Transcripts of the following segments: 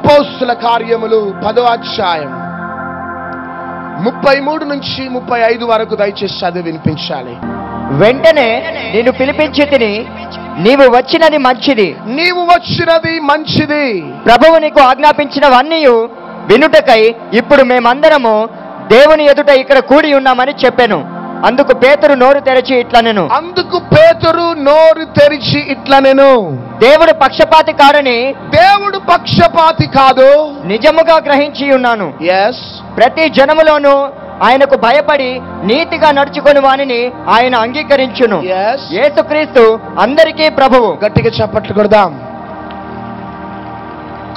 అపోస్తుల కార్యములు 10వ అధ్యాయం 33 నుంచి 35 వరకు దయచేసి చదివి వినిపించాలి. వెంటనే నిన్ను పిలిపించి తిని నీవు వచ్చినది మంచిది, ప్రభువు నీకు ఆజ్ఞాపించినవన్నీ వినుటకై ఇప్పుడు మేమందరము దేవుని ఎదుట ఇక్కడ కూడి ఉన్నామని చెప్పాను. అందుకు పేతురు నోరు తెరిచి ఇట్లనెను, దేవుడు పక్షపాతి కాదు, నిజముగా గ్రహించి ఉన్నాను. ప్రతి జనములోను ఆయనకు భయపడి నీతిగా నడుచుకొని వానిని ఆయన అంగీకరించును. యేసుక్రీస్తు అందరికీ ప్రభువు. గట్టిగా చప్పట్లు కొడదాం.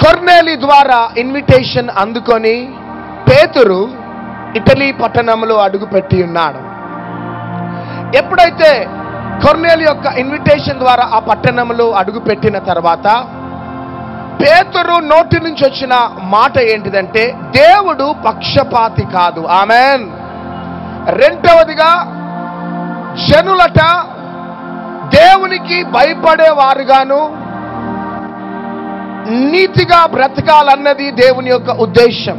కొర్నేలి ద్వారా ఇన్విటేషన్ అందుకొని పేతురు ఇటలీ పట్టణంలో అడుగుపెట్టి ఉన్నాడు. ఎప్పుడైతే కొర్నేలి యొక్క ఇన్విటేషన్ ద్వారా ఆ పట్టణంలో అడుగుపెట్టిన తర్వాత పేతురు నోటి నుంచి వచ్చిన మాట ఏంటిదంటే, దేవుడు పక్షపాతి కాదు. ఆమెన్. రెండవదిగా, జనులట దేవునికి భయపడేవారుగాను నీతిగా బ్రతకాలన్నది దేవుని యొక్క ఉద్దేశం.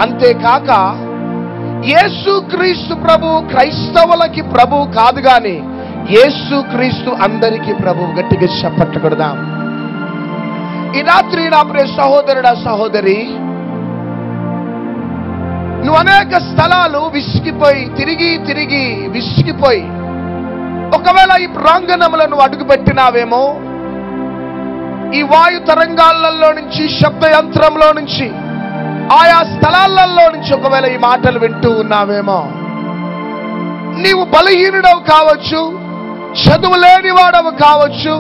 అంతేకాక యేసుక్రీస్తు ప్రభు క్రైస్తవులకి ప్రభు కాదు గాని యేసుక్రీస్తు అందరికీ ప్రభు. గట్టిగా చప్పట్లు కొడదాం. ఈ రాత్రి నా ప్రియ సహోదరుడా, సహోదరి, నువ్వు అనేక స్థలాలు తిరిగి విసిగిపోయి ఒకవేళ ఈ ప్రాంగణంలో నువ్వు అడుగుపెట్టినావేమో, ఈ వాయు తరంగాలలో నుంచి, శబ్ద యంత్రంలో నుంచి, ఆయా స్థలాలలో నుంచి ఒకవేళ ఈ మాటలు వింటూ ఉన్నావేమో, నీవు బలహీనుడవు కావచ్చు, చదువు లేనివాడవు కావచ్చు,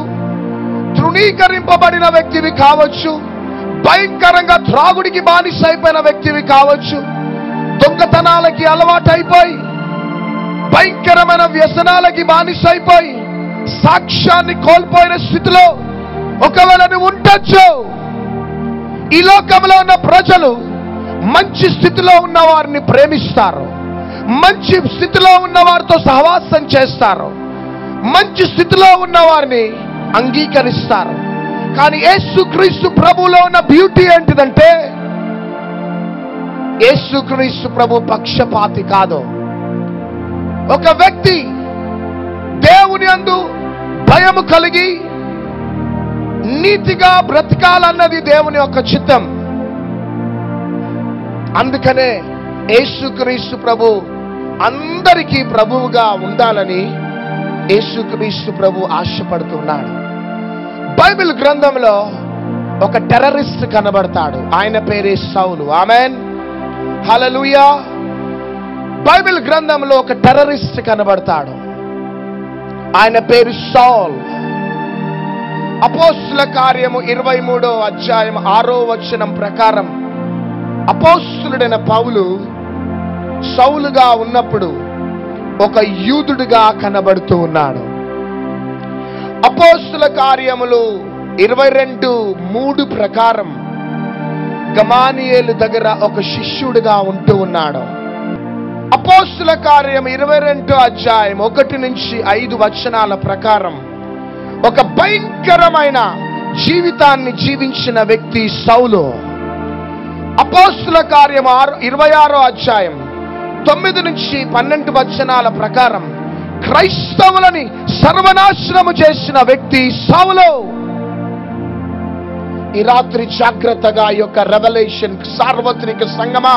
తృణీకరింపబడిన వ్యక్తివి కావచ్చు, భయంకరంగా త్రాగుడికి బానిస అయిపోయిన వ్యక్తివి కావచ్చు, దొంగతనాలకి అలవాటైపోయి భయంకరమైన వ్యసనాలకి బానిస అయిపోయి సాక్ష్యాన్ని కోల్పోయిన స్థితిలో ఒకవేళ నువ్వు ఉండొచ్చు. ఈ లోకంలో ఉన్న ప్రజలు మంచి స్థితిలో ఉన్న వారిని ప్రేమిస్తారు, మంచి స్థితిలో ఉన్న వారితో సహవాసం చేస్తారు, మంచి స్థితిలో ఉన్న వారిని అంగీకరిస్తారు. కానీ యేసుక్రీస్తు ప్రభువులో ఉన్న బ్యూటీ ఏంటిదంటే, యేసుక్రీస్తు ప్రభు పక్షపాతి కాదు. ఒక వ్యక్తి దేవుని యందు భయము కలిగి నీతిగా బ్రతకాలన్నది దేవుని యొక్క చిత్తం. అందుకనే యేసుక్రీస్తు ప్రభు అందరికీ ప్రభువుగా ఉండాలని యేసుక్రీస్తు ప్రభు ఆశపడుతున్నాడు. బైబిల్ గ్రంథంలో ఒక టెర్రరిస్ట్ కనబడతాడు. ఆయన పేరే సౌలు. ఆమెన్, హల్లెలూయా. బైబిల్ గ్రంథంలో ఒక టెర్రరిస్ట్ కనబడతాడు. ఆయన పేరు సౌల్. అపోస్తుల కార్యము 23వ అధ్యాయం 6వ వచనం ప్రకారం అపోస్తులుడైన పౌలు సౌలుగా ఉన్నప్పుడు ఒక యూదుడిగా కనబడుతూ ఉన్నాడు. అపోస్తుల కార్యములు 22:3 ప్రకారం గమానియేలు దగ్గర ఒక శిష్యుడిగా ఉంటూ ఉన్నాడు. అపోస్తుల కార్యం 22వ అధ్యాయం 1 నుంచి 5 వచనాల ప్రకారం ఒక భయంకరమైన జీవితాన్ని జీవించిన వ్యక్తి సౌలు. అపోస్తుల కార్యం 26వ అధ్యాయం 9 నుంచి 12 వచనాల ప్రకారం క్రైస్తవులని సర్వనాశనము చేసిన వ్యక్తి సౌలు. ఈ రాత్రి జాగ్రత్తగా ఈ యొక్క రెవల్యూషన్ సార్వత్రిక సంగమా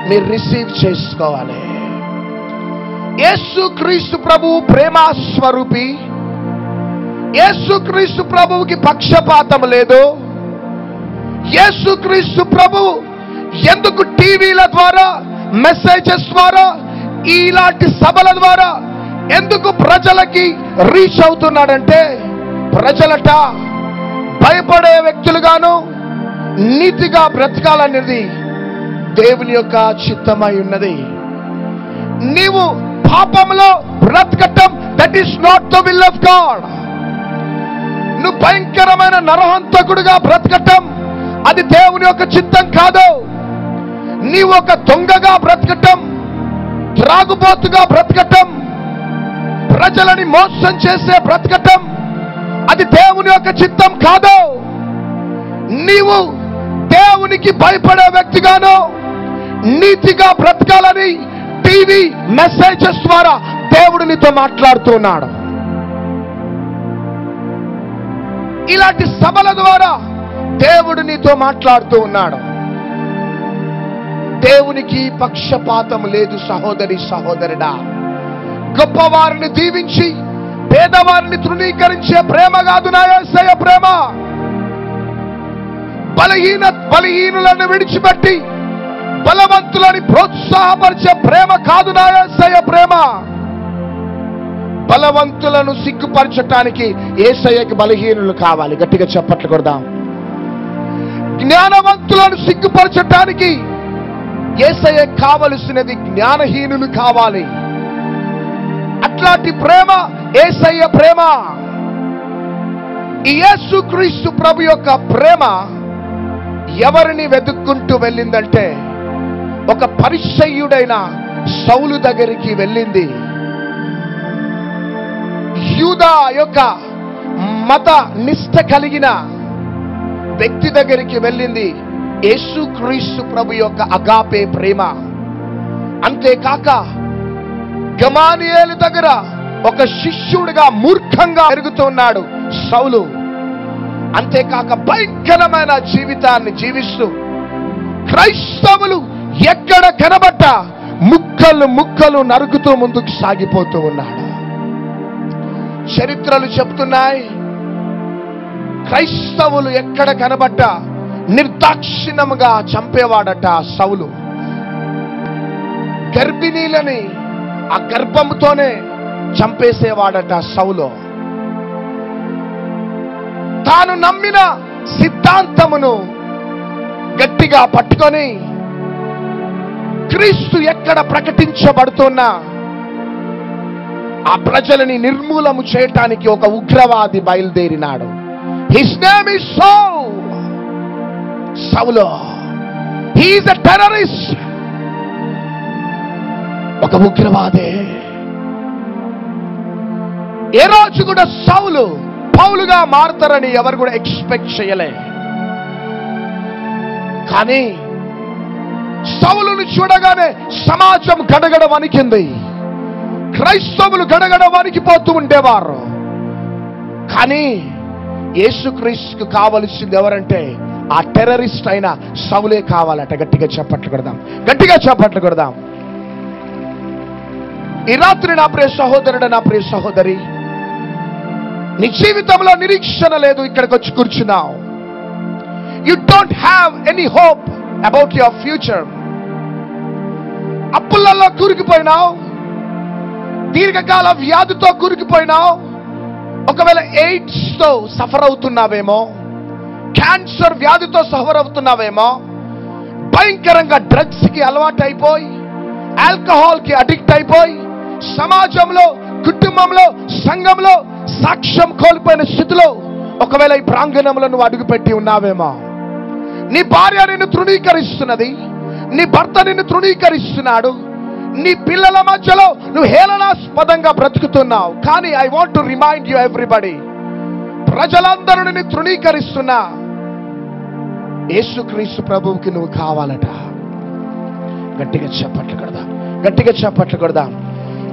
మీరు రిసీవ్ చేసుకోవాలి. యేసుక్రీస్తు ప్రభు ప్రేమ స్వరూపి. యేసుక్రీస్తు ప్రభువుకి పక్షపాతం లేదు. యేసుక్రీస్తు ప్రభు ఎందుకు టీవీల ద్వారా, మెసేజెస్ ద్వారా, ఇలాంటి సభల ద్వారా ఎందుకు ప్రజలకి రీచ్ అవుతున్నాడంటే, ప్రజలట భయపడే వ్యక్తులుగాను నీతిగా బ్రతకాలనేది దేవుని యొక్క చిత్తమై ఉన్నది. నీవు పాపంలో బ్రతకటం, that is not the will of God. నువ్వు భయంకరమైన నరహంతకుడుగా బ్రతకటం, అది దేవుని యొక్క చిత్తం కాదు. నీవు ఒక దొంగగా బ్రతకటం, త్రాగుబోతుగా బ్రతకటం, ప్రజలని మోసం చేసే బ్రతకటం, అది దేవుని యొక్క చిత్తం కాదు. నీవు దేవునికి భయపడే వ్యక్తిగానో నీతిగా బ్రతకాలని టీవీ మెసేజెస్ ద్వారా దేవుడు నీతో మాట్లాడుతున్నాడు. ఇలాంటి సభల ద్వారా దేవుడు నీతో మాట్లాడుతూ ఉన్నాడు. దేవునికి పక్షపాతం లేదు సహోదరి సహోదరుడా. గొప్పవారిని దీవించి పేదవారిని తృణీకరించే ప్రేమ కాదు నా యేసయ్య ప్రేమ. బలహీనులను విడిచిపెట్టి బలవంతులని ప్రోత్సాహపరిచే ప్రేమ కాదు నా యేసయ్య ప్రేమ. బలవంతులను సిగ్గుపరచటానికి యేసయ్యకి బలహీనులు కావాలి. గట్టిగా చప్పట్లు కొడదాం. జ్ఞానవంతులను సిగ్గుపరచటానికి యేసయ్యకి కావలసినది జ్ఞానహీనులు కావాలి. అట్లాంటి ప్రేమ యేసయ్య ప్రేమ. ఈ యేసుక్రీస్తు ప్రభు యొక్క ప్రేమ ఎవరిని వెతుక్కుంటూ వెళ్ళిందంటే ఒక పరిసయ్యుడైన సౌలు దగ్గరికి వెళ్ళింది. యూదా యొక్క మత నిష్ఠ కలిగిన వ్యక్తి దగ్గరికి వెళ్ళింది. యేసుక్రీస్తు ప్రభు యొక్క అగాపే ప్రేమ. అంతేకాక గమాలియేలు దగ్గర ఒక శిష్యుడిగా మూర్ఖంగా పెరుగుతున్నాడు సౌలు. అంతేకాక భయంకరమైన జీవితాన్ని జీవిస్తూ క్రైస్తవులు ఎక్కడ కనబడ్డ ముక్కలు ముక్కలు నరుకుతూ ముందుకు సాగిపోతూ ఉన్నాడు. చరిత్రలు చెప్తున్నాయి, క్రైస్తవులు ఎక్కడ కనబడ్డ నిర్దాక్షిణ్యముగా చంపేవాడట సౌలు. గర్భిణీలని ఆ గర్భంతోనే చంపేసేవాడట సౌలు. తాను నమ్మిన సిద్ధాంతమును గట్టిగా పట్టుకొని క్రీస్తు ఎక్కడ ప్రకటించబడుతున్నా ఆ ప్రజలని నిర్మూలము చేయటానికి ఒక ఉగ్రవాది బయలుదేరినాడు. His name is Saul. He is a terrorist. ఒక ఉగ్రవాదే. ఏ రోజు కూడా సౌలు పౌలుగా మారుతారని ఎవరు కూడా ఎక్స్పెక్ట్ చేయలే. కానీ సౌలును చూడగానే సమాజం గడగడ వణికింది. క్రైస్తవులు గడగడ వణికిపోతూ ఉండేవారు. కానీ యేసుక్రీస్తుకు కావలసింది ఎవరంటే ఆ టెర్రరిస్ట్ అయిన సౌలే కావాలట. గట్టిగా చప్పట్లు కొడదాం. గట్టిగా చప్పట్లు కొడదాం. ఈ రాత్రి నా ప్రియ సహోదరుడు, నా ప్రియ సహోదరి, నీ జీవితంలో నిరీక్షణ లేదు. ఇక్కడికి వచ్చి కూర్చున్నావు. You don't have any hope about your future. అప్పులలో కూరుకుపోయినావు. దీర్ఘకాల వ్యాధితో కూరుకుపోయినావు. ఒకవేళ ఎయిడ్స్ తో సఫర్ అవుతున్నావేమో, క్యాన్సర్ వ్యాధితో సఫర్ అవుతున్నావేమో, భయంకరంగా డ్రగ్స్ కి అలవాటు అయిపోయి, ఆల్కహాల్ కి అడిక్ట్ అయిపోయి, సమాజంలో, కుటుంబంలో, సంఘంలో సాక్ష్యం కోల్పోయిన స్థితిలో ఒకవేళ ఈ ప్రాంగణంలో నువ్వు అడుగుపెట్టి ఉన్నావేమో. నీ భార్య నిన్ను తృణీకరిస్తున్నది, నీ భర్త నిన్ను తృణీకరిస్తున్నాడు, నీ పిల్లల మధ్యలో నువ్వు హేళనాస్పదంగా బ్రతుకుతున్నావు. కానీ I want to remind you everybody, ప్రజలందరూ నిన్ను తృణీకరిస్తున్నా యేసుక్రీస్తు ప్రభువుకి నువ్వు కావాలట. గట్టిగా చప్పట్లు కొడదాం. గట్టిగా చప్పట్లు కొడదాం.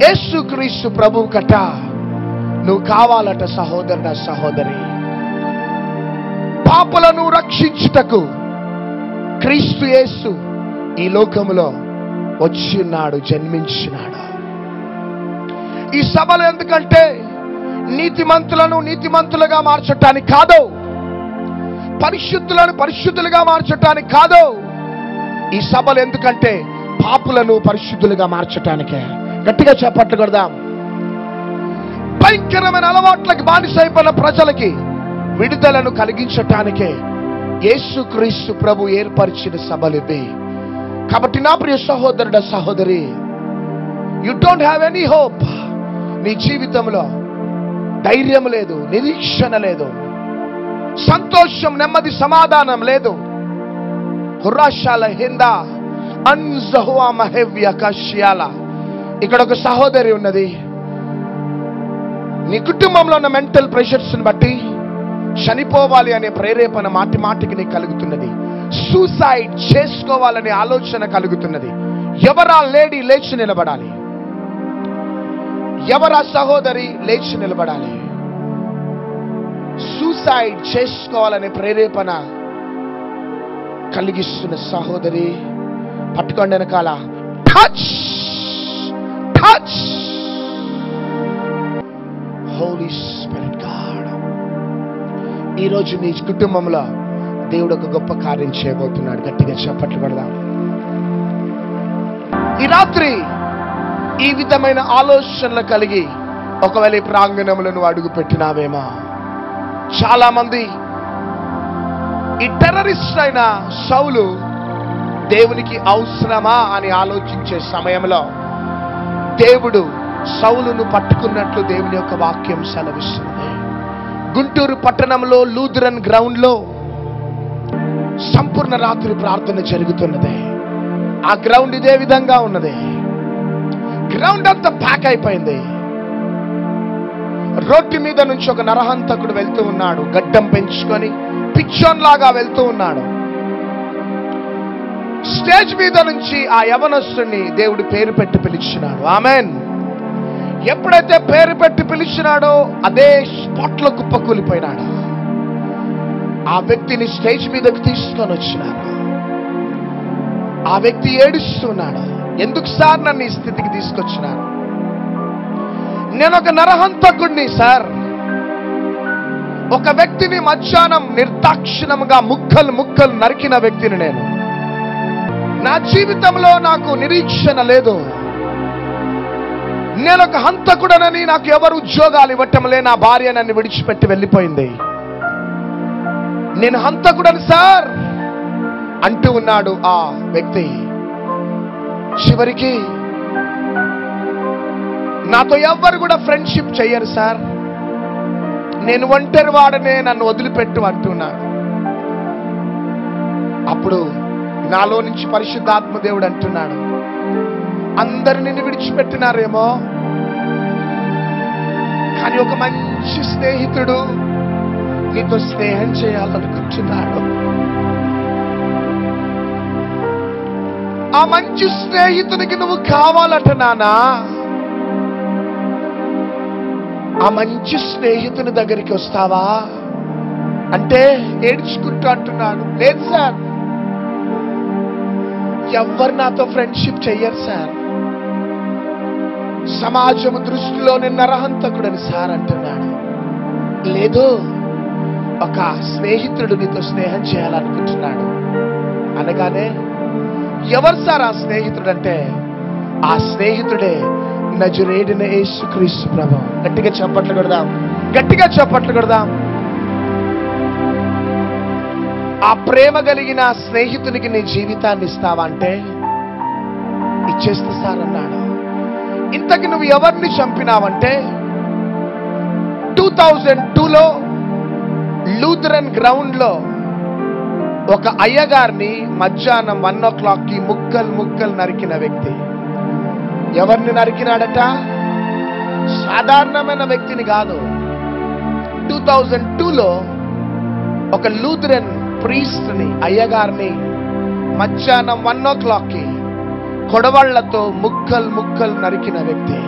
యేసుక్రీస్తు ప్రభువు కట నువ్వు కావాలట సహోదరుడా, సహోదరి. పాపులను రక్షించుటకు క్రీస్తు యేసు ఈ లోకములో వచ్చినాడు, జన్మించినాడు. ఈ సభలు ఎందుకంటే నీతిమంతులను నీతిమంతులుగా మార్చటానికి కాదు, పరిశుద్ధులను పరిశుద్ధులుగా మార్చటానికి కాదు. ఈ సభలు ఎందుకంటే పాపులను పరిశుద్ధులుగా మార్చటానికే. గట్టిగా చప్పట్లు కొడదాం. భయంకరమైన అలవాట్లకి బానిసైపోయిన ప్రజలకి విడుదలను కలిగించటానికే యేసుక్రీస్తు ప్రభు ఏర్పరిచిన సభలు ఇవి. కాబట్టి నా ప్రియ సహోదరుడ, సహోదరి, you don't have any hope. నీ జీవితంలో ధైర్యం లేదు, నిరీక్షణ లేదు, సంతోషం, నెమ్మది, సమాధానం లేదు. హుర్రాషాల హిందా అన్జహువా మహవ్య కష్యాల. ఇక్కడ ఒక సహోదరి ఉన్నది. నీ కుటుంబంలో ఉన్న మెంటల్ ప్రెషర్స్ బట్టి, చనిపోవాలి అనే ప్రేరేపణ మాటి మాటికి నీకు కలుగుతున్నది. సూసైడ్ చేసుకోవాలనే ఆలోచన కలుగుతున్నది. ఎవరా లేడీ లేచి నిలబడాలి? ఎవరా సహోదరి లేచి నిలబడాలి? సూసైడ్ చేసుకోవాలనే ప్రేరేపణ కలిగిస్తున్న సహోదరి పట్టుకోండి వెనకాల. Touch touch holy spirit God. ఈరోజు నీ కుటుంబంలో దేవుడు ఒక గొప్ప కార్యం చేయబోతున్నాడు. గట్టిగా చప్పట్లు కొడదాం. ఈ రాత్రి ఈ విధమైన ఆలోచనలు కలిగి ఒకవేళ ఈ ప్రాంగణంలో నువ్వు అడుగు పెట్టినావేమో, చాలా మంది ఈ టెర్రరిస్ట్ అయిన సౌలు దేవునికి అవసరమా అని ఆలోచించే సమయంలో దేవుడు సౌలును పట్టుకున్నట్లు దేవుని యొక్క వాక్యం సెలవిస్తుంది. గుంటూరు పట్టణంలో లూథరన్ గ్రౌండ్ లో సంపూర్ణ రాత్రి ప్రార్థన జరుగుతున్నది. ఆ గ్రౌండ్ ఇదే విధంగా ఉన్నది. గ్రౌండ్ అంతా ప్యాక్ అయిపోయింది. రోడ్డు మీద నుంచి ఒక నరహంతకుడు వెళ్తూ ఉన్నాడు. గడ్డం పెంచుకొని పిచ్చోన్ లాగా వెళ్తూ ఉన్నాడు. స్టేజ్ మీద నుంచి ఆ యవనస్తుని దేవుడు పేరు పెట్టి పిలిచినాడు. ఆమెన్. ఎప్పుడైతే పేరు పెట్టి పిలిచినాడో అదే స్పాట్ లో కుప్పకూలిపోయినాడు. ఆ వ్యక్తిని స్టేజ్ మీదకి తీసుకొని వచ్చినారు. ఆ వ్యక్తి ఏడుస్తున్నాడు. ఎందుకు సార్ నన్ను ఈ స్థితికి తీసుకొచ్చినారు? నేను ఒక నరహంతకుడిని సార్. ఒక వ్యక్తిని మధ్యాహ్నం నిర్దాక్షిణంగా ముక్కలు ముక్కలు నరికిన వ్యక్తిని నేను. నా జీవితంలో నాకు నిరీక్షణ లేదు. నేను ఒక హంతకుడనని నాకు ఎవరు ఉద్యోగాలు ఇవ్వటంలే. నా భార్య నన్ను విడిచిపెట్టి వెళ్ళిపోయింది. నేను హంతకుడని సార్ అంటూ ఉన్నాడు ఆ వ్యక్తి. చివరికి నాతో ఎవ్వరు కూడా ఫ్రెండ్షిప్ చెయ్యరు సార్, నేను ఒంటరి వాడనే, నన్ను వదిలిపెట్టు అంటున్నాడు. అప్పుడు నాలో నుంచి పరిశుద్ధాత్మ దేవుడు అంటున్నాడు, అందరు నిన్ను విడిచిపెట్టినారేమో, కానీ ఒక మంచి స్నేహితుడు నీతో స్నేహం చేయాలనుకుంటున్నాడు. ఆ మంచి స్నేహితునికి నువ్వు కావాలట నానా. ఆ మంచి స్నేహితుని దగ్గరికి వస్తావా అంటే ఏడ్చుకుంటూ అంటున్నాడు, లేదు సార్, ఎవ్వరు నాతో ఫ్రెండ్షిప్ చెయ్యరు సార్, సమాజం దృష్టిలో నేను నరహంతకుడని సార్ అంటున్నాడు. లేదు, ఒక స్నేహితుడు నీతో స్నేహం చేయాలనుకుంటున్నాడు అనగానే, ఎవరు సార్ ఆ స్నేహితుడు అంటే, ఆ స్నేహితుడే నజరేయుడైన యేసుక్రీస్తు ప్రభువు. గట్టిగా చప్పట్లు కొడదాం, గట్టిగా చప్పట్లు కొడదాం. ఆ ప్రేమ కలిగిన స్నేహితునికి నీ జీవితాన్ని ఇస్తావా అంటే, ఇచ్చేస్తా సార్ అన్నాడు. ఇంతకి నువ్వు ఎవరిని చంపినావంటే, 2002లో లూథరన్ గ్రౌండ్ లో ఒక అయ్యగారిని మధ్యాహ్నం 1 o'clock ముక్కలు ముక్కలు నరికిన వ్యక్తి. ఎవరిని నరికినాడట? సాధారణమైన వ్యక్తిని కాదు. 2002లో ఒక లూథరన్ ప్రీస్ట్ ని, అయ్యగారిని మధ్యాహ్నం 1 o'clock కొడవళ్లతో ముక్కలు ముక్కలు నరికిన వ్యక్తి.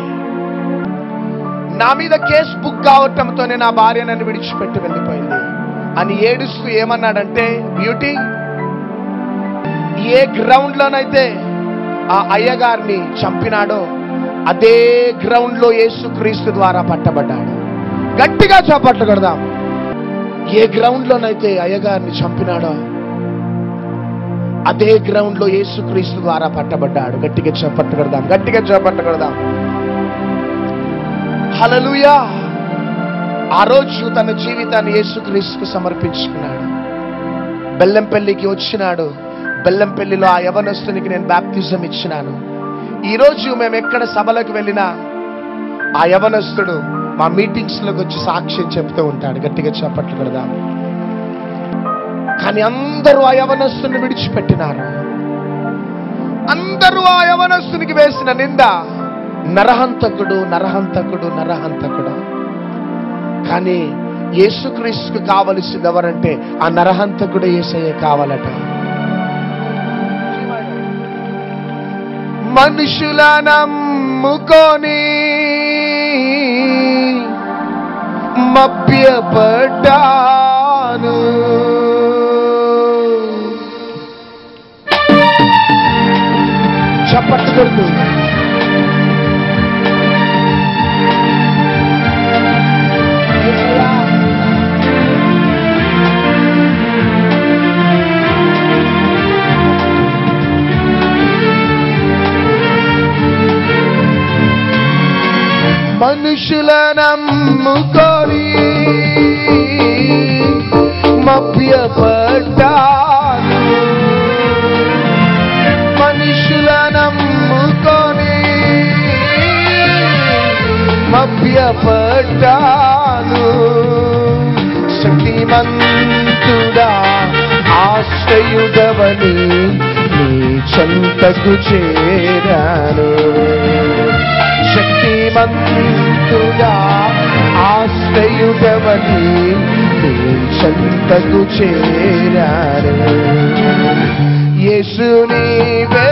నా మీద కేసు బుక్ కావటంతోనే నా భార్య నన్ను విడిచిపెట్టి వెళ్ళిపోయింది అని ఏడుస్తూ ఏమన్నాడంటే, బ్యూటీ, ఏ గ్రౌండ్ లోనైతే ఆ అయ్యగారిని చంపినాడో అదే గ్రౌండ్ లో యేసుక్రీస్తు ద్వారా పట్టబడ్డాడు. గట్టిగా చప్పట్లు కొడదాం. ఏ గ్రౌండ్ లోనైతే అయ్యగారిని చంపినాడో అదే గ్రౌండ్ లో యేసుక్రీస్తు ద్వారా పట్టబడ్డాడు. గట్టిగా చప్పట్లు కొడదాం, గట్టిగా చప్పట్లు కొడదాం. హల్లెలూయా. ఆ రోజు తన జీవితాన్ని యేసుక్రీస్తుకు సమర్పించుకున్నాడు. బెల్లంపల్లికి వచ్చినాడు. బెల్లంపల్లిలో ఆ యవనస్తునికి నేను బాప్తిజం ఇచ్చినాను. ఈరోజు మేము ఎక్కడ సభలకు వెళ్ళినా ఆ యవనస్తుడు మా మీటింగ్స్ లోకి వచ్చి సాక్ష్యం చెప్తూ ఉంటాడు. గట్టిగా చప్పట్లు కొడదాం. కానీ అందరూ ఆ యవనస్తుని విడిచిపెట్టినారు. అందరూ ఆ యవనస్తునికి వేసిన నింద, నరహంతకుడు, నరహంతకుడు, నరహంతకుడు. కానీ యేసుక్రీస్తుకు కావలసింది ఎవరంటే ఆ నరహంతకుడు యేసయ్య కావాలట. మనుషుల నమ్ముకొని మభ్యపడ్డాను, చప్పట్లు కొడుతూ మనుషుల నమ్ముకొని మభ్యపడ్డాను, మనుషుల నమ్ముకొని మభ్యపడ్డాను. శక్తిమంతుడా ఆశ్రయుడవని నీ చెంతకు చేరాను, శక్తిమంతుడా ఆశ్రయుడవని నీ చెంతకు చేరాను. యేసు నీవే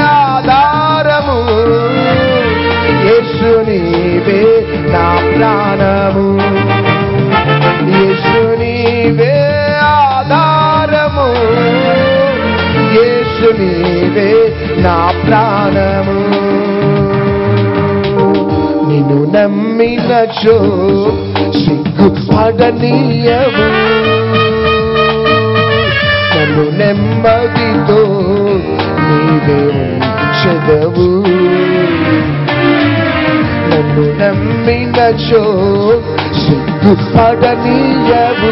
ఆధారము, యేసు నీవే నా ప్రాణము, యేసు నీవే ఆధారము, యేసు నీవే నా ప్రాణము. నిన్ను నమ్మినచో సిగ్గుపడనీయవు, నన్ను నెమ్మదితో నీవే ఉంచెదవు, నన్ను నమ్మినచో సిగ్గుపడనీయవు,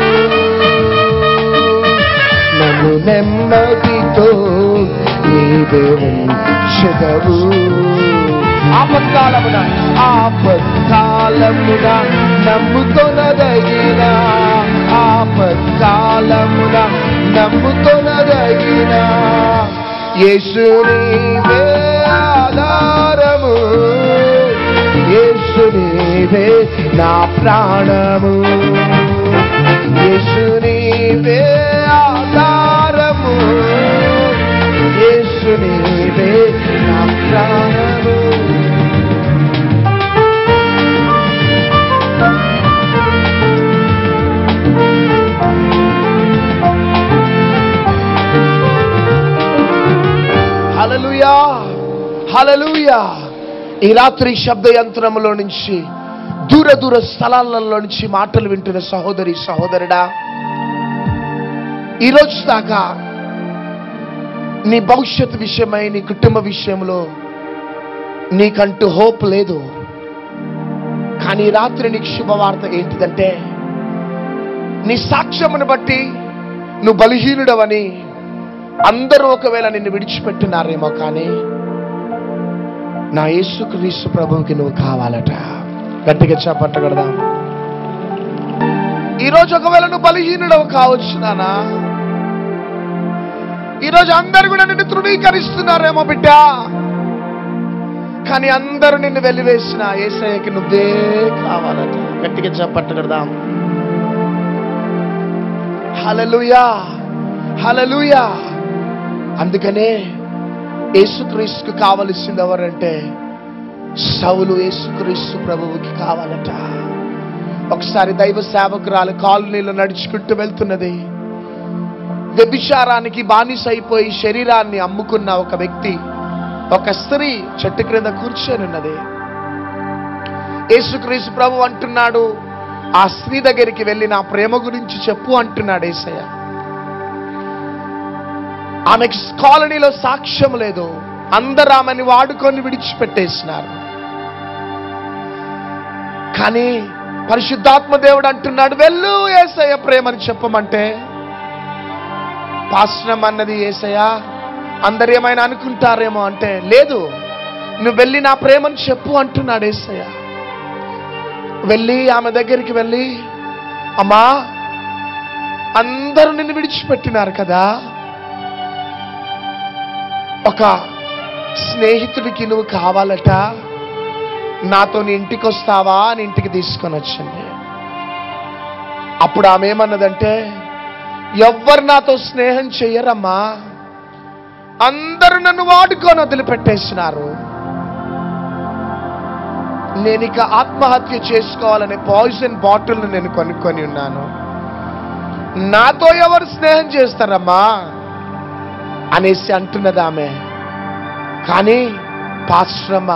నన్ను నెమ్మదితో నీవే ఉంచెదవు. ఆపత్కాలమున ఆపత్కాలమున నమ్ముకొనదగిన, ఆపత్కాలమున నమ్ముకొనదగిన యేసు నీవే ఆధారము, యేసు నీవే నా ప్రాణము, యేసు నీవే ఆధారము, యేసు నీవే నా ప్రాణము. హల్లెలూయా, హల్లెలూయా. ఈ రాత్రి శబ్ద యంత్రములో నుంచి దూర దూర స్థలాలలో నుంచి మాటలు వింటున్న సహోదరి సహోదరుడా, ఈరోజు దాకా నీ భవిష్యత్తు విషయమై, నీ కుటుంబ విషయంలో నీకంటూ హోప్ లేదు. కానీ రాత్రి నీకు శుభవార్త ఏంటిదంటే, నీ సాక్ష్యమును బట్టి నువ్వు బలహీనుడవని అందరూ ఒకవేళ నిన్ను విడిచిపెట్టినారేమో, కానీ నా యేసుక్రీస్తు ప్రభువుకి నువ్వు కావాలట. గట్టిగా చెప్పట్టగడదాం. ఈరోజు ఒకవేళ నువ్వు బలహీనుడవు కావచ్చు నానా, ఈరోజు అందరు కూడా నిన్ను తృణీకరిస్తున్నారేమో బిడ్డ, కానీ అందరూ నిన్ను వెలివేసిన యేసయ్యకి నువ్వే కావాలట. గట్టిగా చెప్పట్టగడదాం. హల్లెలూయా, హల్లెలూయా. అందుకనే యేసుక్రీస్తుకు కావలసింది ఎవరంటే, సౌలు యేసుక్రీస్తు ప్రభువుకి కావాలట. ఒకసారి దైవ సేవకురాలు కాలనీలో నడుచుకుంటూ వెళ్తున్నది. వ్యభిచారానికి బానిస అయిపోయి శరీరాన్ని అమ్ముకున్న ఒక వ్యక్తి, ఒక స్త్రీ చెట్టు క్రింద కూర్చొని ఉన్నది. యేసుక్రీస్తు ప్రభు అంటున్నాడు, ఆ స్త్రీ దగ్గరికి వెళ్ళి నా ప్రేమ గురించి చెప్పు అంటున్నాడు యేసయ్య. ఆమెకి కాలనీలో సాక్ష్యం లేదు, అందరూ ఆమెని వాడుకొని విడిచిపెట్టేసినారు. కానీ పరిశుద్ధాత్మ దేవుడు అంటున్నాడు, వెళ్ళు యేసయ్య ప్రేమని చెప్పమంటే, పాస్టర్ అన్నది యేసయ్య అందరు ఏమైనా అనుకుంటారేమో అంటే, లేదు నువ్వు వెళ్ళి నా ప్రేమని చెప్పు అంటున్నాడు యేసయ్య. వెళ్ళి ఆమె దగ్గరికి వెళ్ళి, అమ్మా అందరూ నిన్ను విడిచిపెట్టినారు కదా, ఒక స్నేహితుడికి నువ్వు కావాలట, నాతో నీ ఇంటికి వస్తావా అని ఇంటికి తీసుకొని వచ్చింది. అప్పుడు ఆమె ఏమన్నదంటే, ఎవ్వరు నాతో స్నేహం చెయ్యరమ్మా, అందరూ నన్ను వాడుకొని వదిలిపెట్టేసినారు. నేను ఇక ఆత్మహత్య చేసుకోవాలనే పాయిజన్ బాటిల్ను నేను కొనుక్కొని ఉన్నాను. నాతో ఎవరు స్నేహం చేస్తారమ్మా అనేసి అంటున్నది ఆమె. కానీ పాశ్రమ,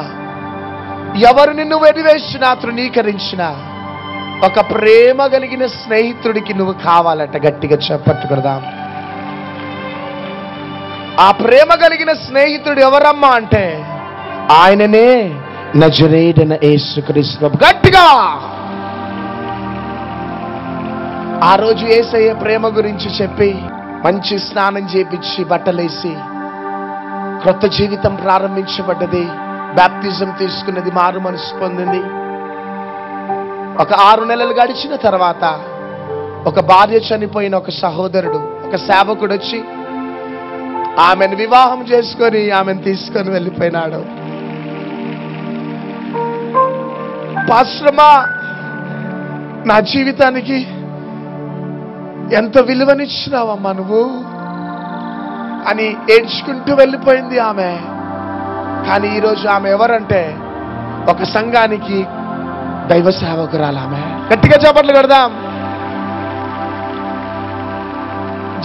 ఎవరు నిన్ను వెలివేసినా తృణీకరించినా ఒక ప్రేమ కలిగిన స్నేహితుడికి నువ్వు కావాలట. గట్టిగా చెప్పట్టు కదా. ఆ ప్రేమ కలిగిన స్నేహితుడు ఎవరమ్మా అంటే ఆయననే నజరేయుడైన యేసుక్రీస్తు. గట్టిగా ఆ రోజు యేసయ్య ప్రేమ గురించి చెప్పి మంచి స్నానం చేపించి బట్టలేసి క్రొత్త జీవితం ప్రారంభించబడ్డది. బాప్తిజం తీసుకున్నది, మారు మనసు పొందింది. ఒక 6 నెలలు గడిచిన తర్వాత ఒక భార్య చనిపోయిన ఒక సహోదరుడు, ఒక సేవకుడు వచ్చి ఆమెను వివాహం చేసుకొని ఆమెను తీసుకొని వెళ్ళిపోయినాడు. పాశ్రమా, నా జీవితానికి ఎంత విలువనిచ్చినావమ్మా నువ్వు అని ఏడ్చుకుంటూ వెళ్ళిపోయింది ఆమె. కానీ ఈరోజు ఆమె ఎవరంటే ఒక సంఘానికి దైవ సేవకురాలు ఆమె. గట్టిగా చప్పట్లు కొడదాం.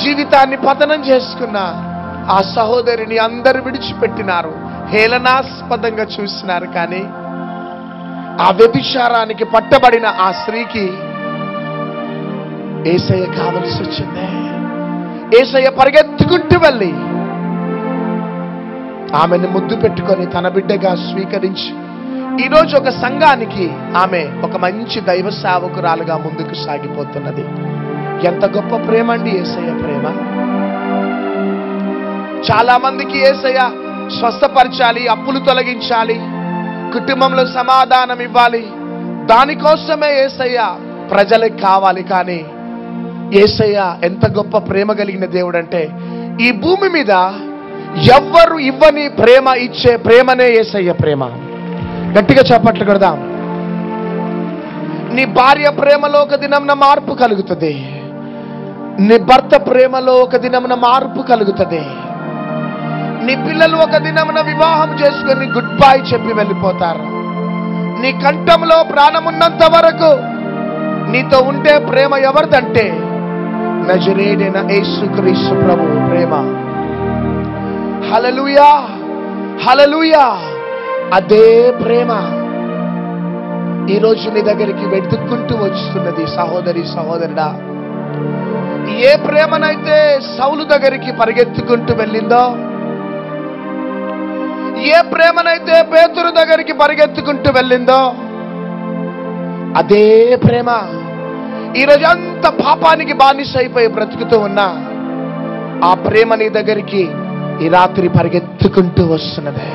జీవితాన్ని పతనం చేసుకున్న ఆ సహోదరిని అందరు విడిచిపెట్టినారు, హేళనాస్పదంగా చూసినారు. కానీ ఆ వ్యభిచారానికి పట్టబడిన ఆ స్త్రీకి యేసయ్య కావలసి వచ్చింది. యేసయ్య పరిగెత్తుకుంటూ వెళ్ళి ఆమెను ముద్దు పెట్టుకొని తన బిడ్డగా స్వీకరించి ఈరోజు ఒక సంఘానికి ఆమె ఒక మంచి దైవ సేవకురాలుగా ముందుకు సాగిపోతున్నది. ఎంత గొప్ప ప్రేమ అండి యేసయ్య ప్రేమ. చాలా మందికి యేసయ్య స్వస్థపరచాలి, అప్పులు తొలగించాలి, కుటుంబంలో సమాధానం ఇవ్వాలి, దానికోసమే యేసయ్య ప్రజలకు కావాలి. కానీ యేసయ్య ఎంత గొప్ప ప్రేమ కలిగిన దేవుడు అంటే ఈ భూమి మీద ఎవ్వరు ఇవ్వని ప్రేమ ఇచ్చే ప్రేమనే యేసయ్య ప్రేమ. గట్టిగా చప్పట్లు కొడదాం. నీ భార్య ప్రేమలో ఒక దినమున మార్పు కలుగుతుంది. నీ భర్త ప్రేమలో ఒక దినమున మార్పు కలుగుతుంది. నీ పిల్లలు ఒక దినమున వివాహం చేసుకొని గుడ్ బై చెప్పి వెళ్ళిపోతారు. నీ కంఠంలో ప్రాణమున్నంత వరకు నీతో ఉండే ప్రేమ ఎవరిదంటే నజరేయుడైన యేసుక్రీస్తు ప్రభువు ప్రేమ. హల్లెలూయా, హల్లెలూయా. అదే ప్రేమ ఈరోజు నీ దగ్గరికి వెతుక్కుంటూ వస్తున్నది. సహోదరి సహోదరుడా, ఏ ప్రేమనైతే సౌలు దగ్గరికి పరిగెత్తుకుంటూ వెళ్ళిందో, ఏ ప్రేమనైతే పేతురు దగ్గరికి పరిగెత్తుకుంటూ వెళ్ళిందో, అదే ప్రేమ ఈరోజు అంత పాపానికి బానిస అయిపోయి బ్రతుకుతూ ఉన్నా ఆ ప్రేమ నీ దగ్గరికి ఈ రాత్రి పరిగెత్తుకుంటూ వస్తున్నదే.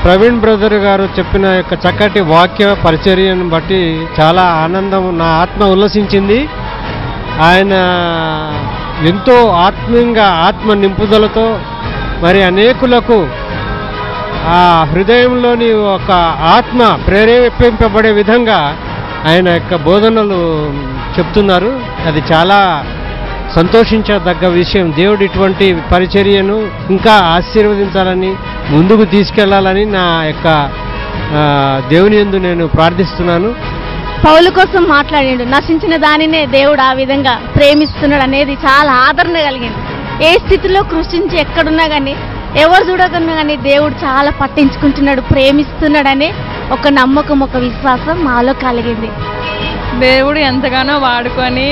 ప్రవీణ్ బ్రదర్ గారు చెప్పిన యొక్క చక్కటి వాక్య పరిచర్యను బట్టి చాలా ఆనందం, నా ఆత్మ ఉల్లసించింది. ఆయన ఎంతో ఆత్మీయంగా, ఆత్మ నింపుదలతో మరి అనేకులకు ఆ హృదయంలోని ఒక ఆత్మ ప్రేరేపింపబడే విధంగా ఆయన యొక్క బోధనలు చెప్తున్నారు. అది చాలా సంతోషించదగ్గ విషయం. దేవుడు ఇటువంటి పరిచర్యను ఇంకా ఆశీర్వదించాలని, ముందుకు తీసుకెళ్లాలని నా యొక్క దేవుని యందు నేను ప్రార్థిస్తున్నాను. పౌలు కోసం మాట్లాడాడు. నశించిన దానినే దేవుడు ఆ విధంగా ప్రేమిస్తున్నాడు అనేది చాలా ఆదరణ కలిగింది. ఏ స్థితిలో కృషించి ఎక్కడున్నా కానీ, ఎవరు చూడకున్నా కానీ దేవుడు చాలా పట్టించుకుంటున్నాడు, ప్రేమిస్తున్నాడనే ఒక నమ్మకం, ఒక విశ్వాసం మాలో కలిగింది. దేవుడు ఎంతగానో వాడుకొని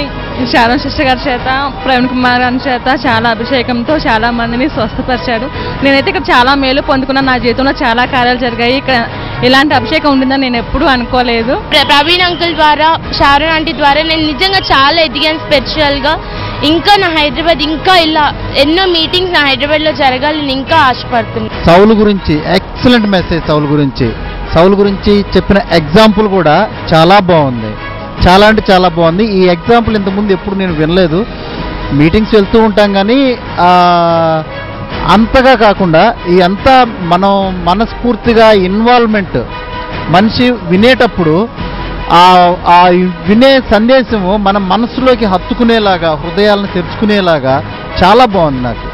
శారద సిస్టర్ గారి చేత, ప్రవీణ్ కుమార్ గారి చేత చాలా అభిషేకంతో చాలా మందిని స్వస్థపరిచాడు. నేనైతే ఇక్కడ చాలా మేలు పొందుకున్నాను. నా జీవితంలో చాలా కార్యాలు జరిగాయి. ఇక్కడ ఇలాంటి అభిషేకం ఉండిందని నేను ఎప్పుడూ అనుకోలేదు. ప్రవీణ్ అంకుల్ ద్వారా, శారద ఆంటీ ద్వారా నేను నిజంగా చాలా ఎదిగాను స్పిరిచువల్గా. ఇంకా నా హైదరాబాద్ ఇంకా ఇలా ఎన్నో మీటింగ్స్ నా హైదరాబాద్లో జరగాలని ఇంకా ఆశపడుతున్నాను. సౌలు గురించి ఎక్సలెంట్ మెసేజ్. సౌలు గురించి చెప్పిన ఎగ్జాంపుల్ కూడా చాలా బాగుంది. చాలా అంటే చాలా బాగుంది. ఈ ఎగ్జాంపుల్ ఇంతకుముందు ఎప్పుడు నేను వినలేదు. మీటింగ్స్ వెళ్తూ ఉంటాం కానీ అంతగా కాకుండా ఈ అంతా మనం మనస్ఫూర్తిగా ఇన్వాల్వ్మెంట్ మనిషి వినేటప్పుడు ఆ వినే సందేశము మన మనసులోకి హత్తుకునేలాగా, హృదయాలను తెరుచుకునేలాగా చాలా బాగుంది నాకు.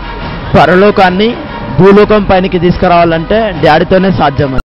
పరలోకాన్ని భూలోకం పైనకి తీసుకురావాలంటే డాడీతోనే సాధ్యం.